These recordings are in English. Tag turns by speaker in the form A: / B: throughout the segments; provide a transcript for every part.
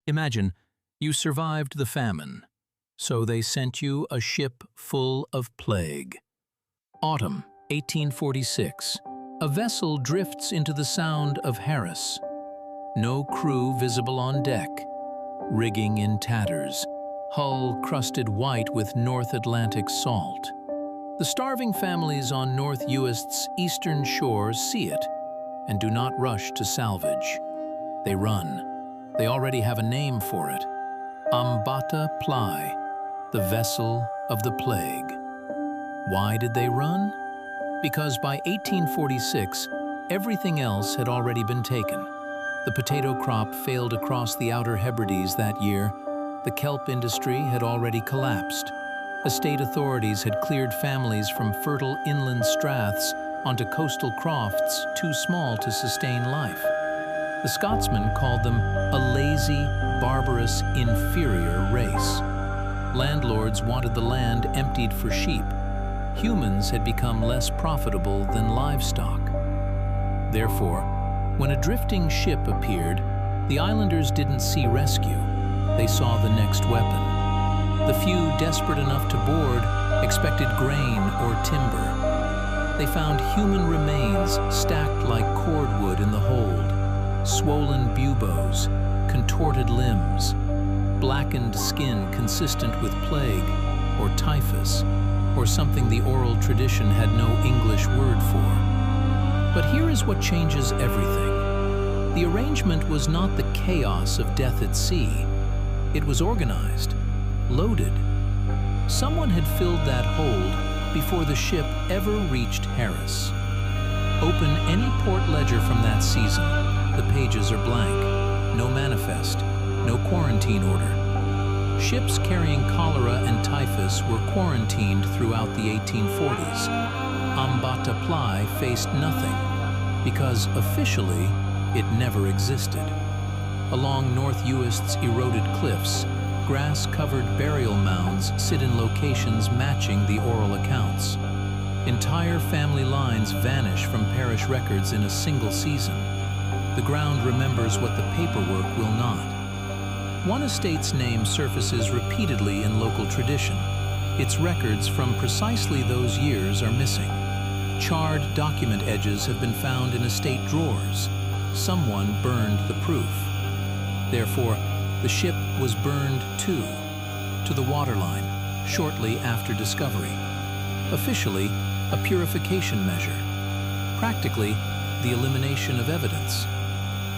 A: Imagine, you survived the famine, so they sent you a ship full of Plàigh. Autumn, 1846. A vessel drifts into the Sound of Harris. No crew visible on deck. Rigging in tatters. Hull crusted white with North Atlantic salt. The starving families on North Uist's eastern shores see it and do not rush to salvage. They run. They already have a name for it. Bàta Plàigh, the vessel of the plague. Why did they run? Because by 1846, everything else had already been taken. The potato crop failed across the Outer Hebrides that year. The kelp industry had already collapsed. Estate authorities had cleared families from fertile inland straths onto coastal crofts too small to sustain life. The Scotsmen called them a lazy, barbarous, inferior race. Landlords wanted the land emptied for sheep. Humans had become less profitable than livestock. Therefore, when a drifting ship appeared, the islanders didn't see rescue. They saw the next weapon. The few desperate enough to board expected grain or timber. They found human remains stacked like cordwood in the hold. Swollen buboes, contorted limbs, blackened skin consistent with plague or typhus, or something the oral tradition had no English word for. But here is what changes everything. The arrangement was not the chaos of death at sea. It was organized, loaded. Someone had filled that hold before the ship ever reached Harris. Open any port ledger from that season. The pages are blank. No manifest, no quarantine order. Ships carrying cholera and typhus were quarantined throughout the 1840s. Bàta Plàigh faced nothing, because officially it never existed. Along North Uist's eroded cliffs, grass-covered burial mounds sit in locations matching the oral accounts. Entire family lines vanish from parish records in a single season. The ground remembers what the paperwork will not. One estate's name surfaces repeatedly in local tradition. Its records from precisely those years are missing. Charred document edges have been found in estate drawers. Someone burned the proof. Therefore, the ship was burned too, to the waterline, shortly after discovery. Officially, a purification measure. Practically, the elimination of evidence.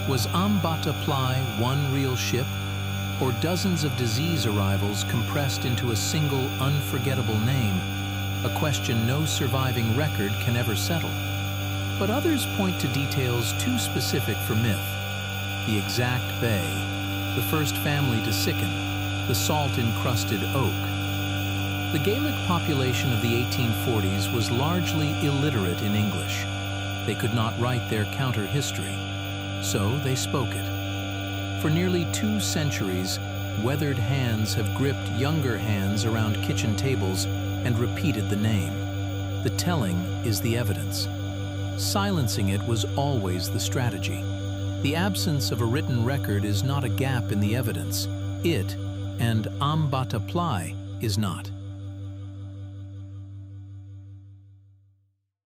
A: Was Bàta Plàigh one real ship, or dozens of disease arrivals compressed into a single unforgettable name, a question no surviving record can ever settle? But others point to details too specific for myth. The exact bay, the first family to sicken, the salt-encrusted oak. The Gaelic population of the 1840s was largely illiterate in English. They could not write their counter-history, so they spoke it. For nearly 2 centuries, weathered hands have gripped younger hands around kitchen tables and repeated the name. The telling is the evidence. Silencing it was always the strategy. The absence of a written record is not a gap in the evidence. It, and Bàta Plàigh, is not.